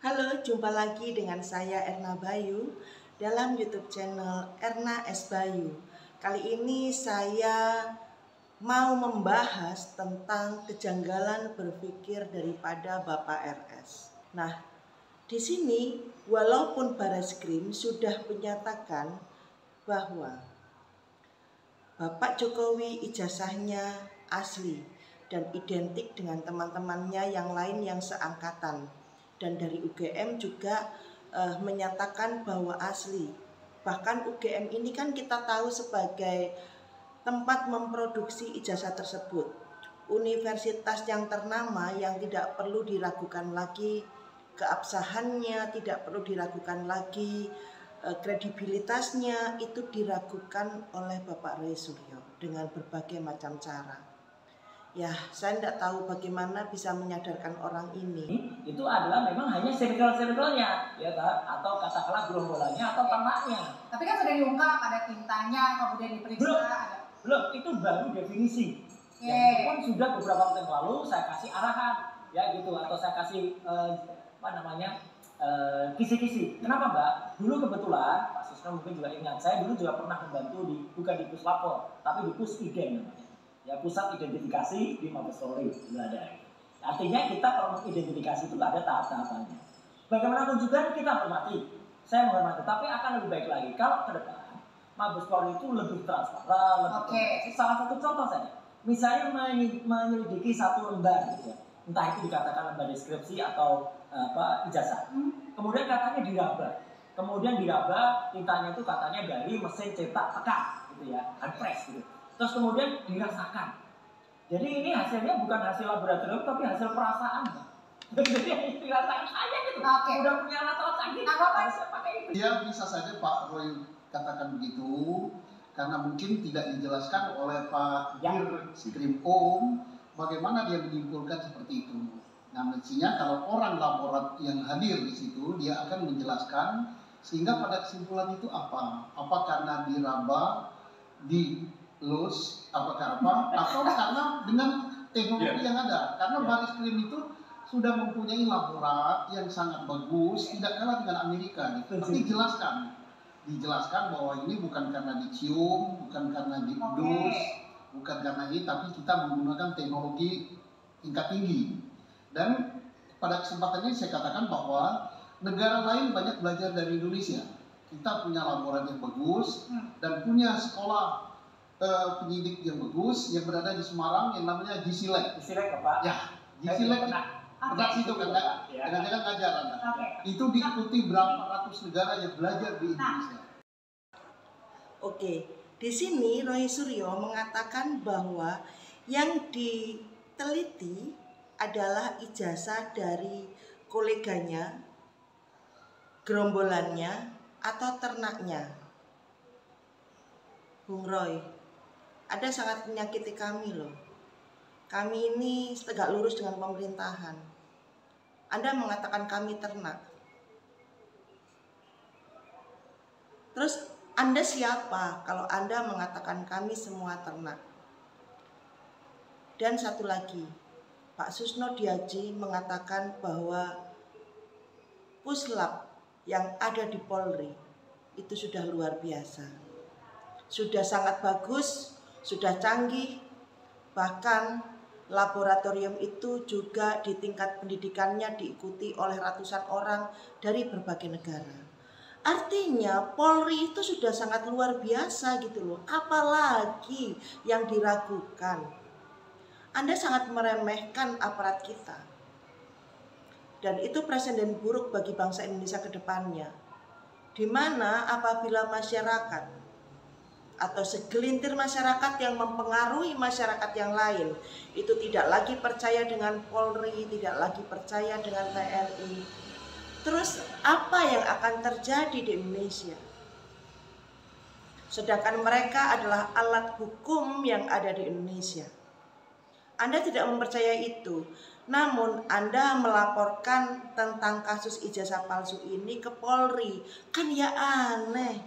Halo, jumpa lagi dengan saya Erna Bayu dalam YouTube channel Erna S. Bayu. Kali ini saya mau membahas tentang kejanggalan berpikir daripada Bapak RS. Nah, di sini walaupun Barreskrim sudah menyatakan bahwa Bapak Jokowi ijazahnya asli dan identik dengan teman-temannya yang lain yang seangkatan. Dan dari UGM juga menyatakan bahwa asli. Bahkan UGM ini kan kita tahu sebagai tempat memproduksi ijazah tersebut. Universitas yang ternama yang tidak perlu diragukan lagi keabsahannya, tidak perlu diragukan lagi kredibilitasnya, itu diragukan oleh Bapak Roy Suryo dengan berbagai macam cara. Ya, saya tidak tahu bagaimana bisa menyadarkan orang ini. Itu adalah memang hanya circle-circle-nya, ya kan? Atau katakanlah gerombolannya atau ternaknya. Tapi kan sudah diungkap, ada tintanya, kemudian diperiksa. Belum, itu baru definisi. Yang itu pun sudah beberapa waktu yang lalu saya kasih arahan, ya gitu, atau saya kasih kisi-kisi. Kenapa Mbak? Dulu kebetulan, Pak Susno mungkin juga ingat, saya dulu juga pernah membantu bukan di Puslapor, tapi di Pusidem namanya. Ya, pusat identifikasi di Mabes Polri itu ada. Artinya kita kalau mengidentifikasi itu ada tahap-tahapannya. Bagaimanapun juga kita hormati, saya menghormati, tapi akan lebih baik lagi kalau ke depan Mabes Polri itu lebih transparan, lebih komprehensif. Salah satu contoh saja, misalnya menyelidiki satu lembar, gitu ya. Entah itu dikatakan lembar deskripsi atau ijazah. Kemudian katanya diraba, tintanya itu katanya dari mesin cetak tekan, gitu ya, handpress gitu. Terus kemudian dirasakan. Jadi ini hasilnya bukan hasil laboratorium tapi hasil perasaan. Jadi dirasakan saja gitu. Udah punya alat-alat canggih. Harusnya pakai itu. Ya bisa saja Pak Roy katakan begitu karena mungkin tidak dijelaskan oleh Pak Dirkrim bagaimana dia menyimpulkan seperti itu. Nah mestinya kalau orang laborat yang hadir di situ dia akan menjelaskan sehingga pada kesimpulan itu apa? Apa karena diraba, dilus, apakah atau karena dengan teknologi yang ada? Karena Barreskrim itu sudah mempunyai laborat yang sangat bagus, tidak kalah dengan Amerika. Gitu. Tapi dijelaskan bahwa ini bukan karena dicium, bukan karena didus, bukan karena ini, tapi kita menggunakan teknologi tingkat tinggi. Dan pada kesempatan ini saya katakan bahwa negara lain banyak belajar dari Indonesia. Kita punya laborat yang bagus dan punya sekolah penyidik yang bagus yang berada di Semarang yang namanya GCLab. GCLab Pak? Ya, GCLab pernah situ kan? Jangan-jangan ngajar Anda. Itu diikuti berapa ratus negara yang belajar di Indonesia. Oke, di sini Roy Suryo mengatakan bahwa yang diteliti adalah ijazah dari koleganya, gerombolannya, atau ternaknya. Bung Roy, Anda sangat menyakiti kami loh. Kami ini tegak lurus dengan pemerintahan. Anda mengatakan kami ternak. Terus Anda siapa kalau Anda mengatakan kami semua ternak? Dan satu lagi, Pak Susno Diaji mengatakan bahwa Puslap yang ada di Polri itu sudah luar biasa. Sudah sangat bagus, sudah canggih, bahkan laboratorium itu juga di tingkat pendidikannya diikuti oleh ratusan orang dari berbagai negara. Artinya Polri itu sudah sangat luar biasa gitu loh. Apalagi yang diragukan. Anda sangat meremehkan aparat kita. Dan itu presiden buruk bagi bangsa Indonesia ke depannya. Di mana apabila masyarakat atau segelintir masyarakat yang mempengaruhi masyarakat yang lain itu tidak lagi percaya dengan Polri, tidak lagi percaya dengan TNI, terus apa yang akan terjadi di Indonesia? Sedangkan mereka adalah alat hukum yang ada di Indonesia. Anda tidak mempercayai itu, namun Anda melaporkan tentang kasus ijazah palsu ini ke Polri. Kan ya aneh,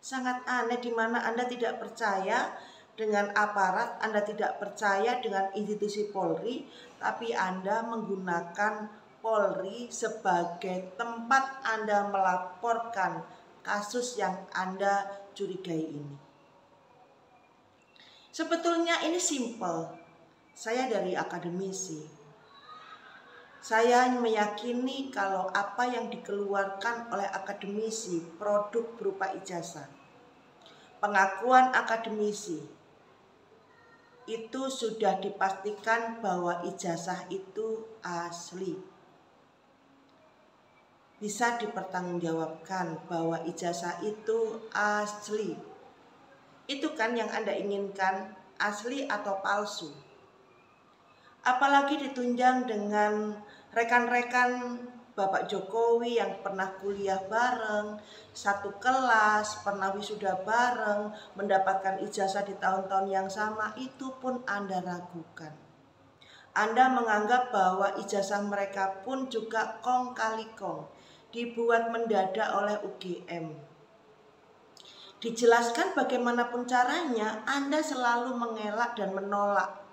sangat aneh, di mana Anda tidak percaya dengan aparat, Anda tidak percaya dengan institusi Polri, tapi Anda menggunakan Polri sebagai tempat Anda melaporkan kasus yang Anda curigai ini. Sebetulnya ini simpel. Saya dari akademisi. Saya meyakini kalau apa yang dikeluarkan oleh akademisi, produk berupa ijazah, pengakuan akademisi, itu sudah dipastikan bahwa ijazah itu asli. Bisa dipertanggungjawabkan bahwa ijazah itu asli. Itu kan yang Anda inginkan, asli atau palsu. Apalagi ditunjang dengan rekan-rekan Bapak Jokowi yang pernah kuliah bareng, satu kelas, pernah wisuda bareng, mendapatkan ijazah di tahun-tahun yang sama, itu pun Anda ragukan. Anda menganggap bahwa ijazah mereka pun juga kong kali kong, dibuat mendadak oleh UGM. Dijelaskan bagaimanapun caranya, Anda selalu mengelak dan menolak.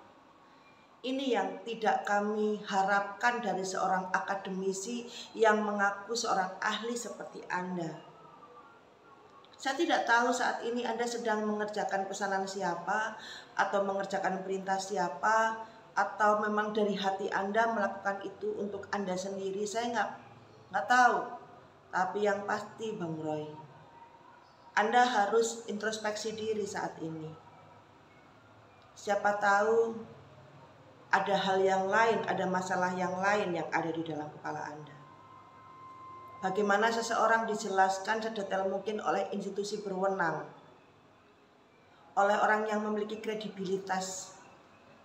Ini yang tidak kami harapkan dari seorang akademisi yang mengaku seorang ahli seperti Anda. Saya tidak tahu saat ini Anda sedang mengerjakan pesanan siapa, atau mengerjakan perintah siapa, atau memang dari hati Anda melakukan itu untuk Anda sendiri. Saya nggak tahu. Tapi yang pasti Bang Roy, Anda harus introspeksi diri saat ini. Siapa tahu ada hal yang lain, ada masalah yang lain yang ada di dalam kepala Anda. Bagaimana seseorang dijelaskan sedetail mungkin oleh institusi berwenang, oleh orang yang memiliki kredibilitas,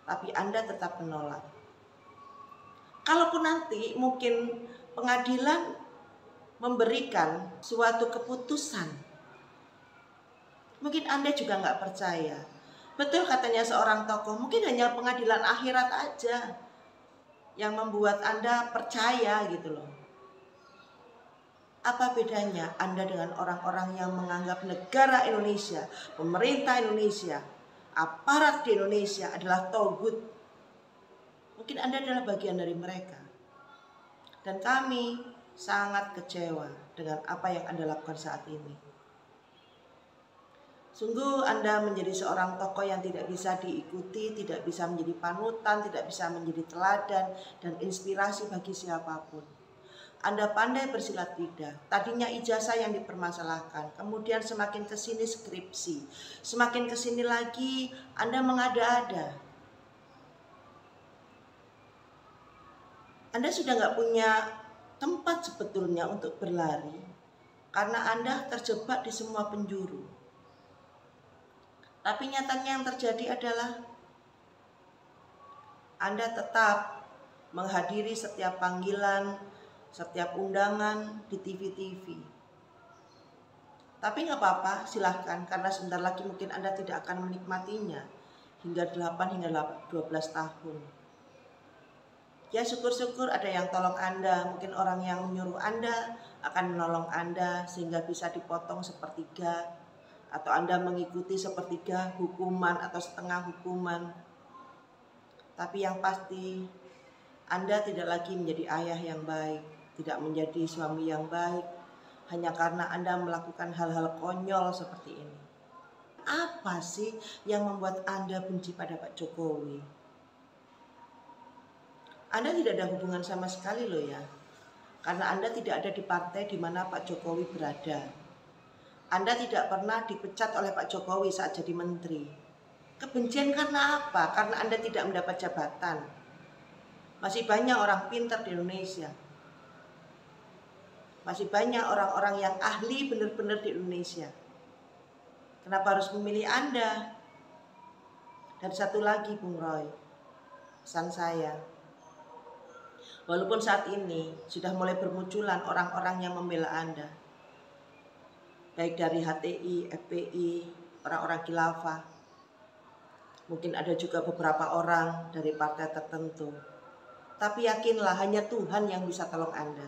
tapi Anda tetap menolak. Kalaupun nanti mungkin pengadilan memberikan suatu keputusan, mungkin Anda juga nggak percaya. Betul katanya seorang tokoh, mungkin hanya pengadilan akhirat aja yang membuat Anda percaya gitu loh. Apa bedanya Anda dengan orang-orang yang menganggap negara Indonesia, pemerintah Indonesia, aparat di Indonesia adalah togut? Mungkin Anda adalah bagian dari mereka. Dan kami sangat kecewa dengan apa yang Anda lakukan saat ini. Sungguh Anda menjadi seorang tokoh yang tidak bisa diikuti, tidak bisa menjadi panutan, tidak bisa menjadi teladan dan inspirasi bagi siapapun. Anda pandai bersilat lidah. Tadinya ijazah yang dipermasalahkan, kemudian semakin kesini skripsi, semakin kesini lagi Anda mengada-ada. Anda sudah nggak punya tempat sebetulnya untuk berlari karena Anda terjebak di semua penjuru. Tapi nyatanya yang terjadi adalah Anda tetap menghadiri setiap panggilan, setiap undangan di TV-TV. Tapi nggak apa-apa, silahkan, karena sebentar lagi mungkin Anda tidak akan menikmatinya hingga 8 hingga 12 tahun. Ya syukur-syukur ada yang tolong Anda, mungkin orang yang menyuruh Anda akan menolong Anda sehingga bisa dipotong sepertiga, atau Anda mengikuti sepertiga hukuman atau setengah hukuman. Tapi yang pasti Anda tidak lagi menjadi ayah yang baik, tidak menjadi suami yang baik, hanya karena Anda melakukan hal-hal konyol seperti ini. Apa sih yang membuat Anda benci pada Pak Jokowi? Anda tidak ada hubungan sama sekali loh ya, karena Anda tidak ada di partai di mana Pak Jokowi berada. Anda tidak pernah dipecat oleh Pak Jokowi saat jadi menteri. Kebencian karena apa? Karena Anda tidak mendapat jabatan. Masih banyak orang pintar di Indonesia. Masih banyak orang-orang yang ahli benar-benar di Indonesia. Kenapa harus memilih Anda? Dan satu lagi Bung Roy, pesan saya. Walaupun saat ini sudah mulai bermunculan orang-orang yang membela Anda, baik dari HTI, FPI, orang-orang khilafah. Mungkin ada juga beberapa orang dari partai tertentu. Tapi yakinlah hanya Tuhan yang bisa tolong Anda.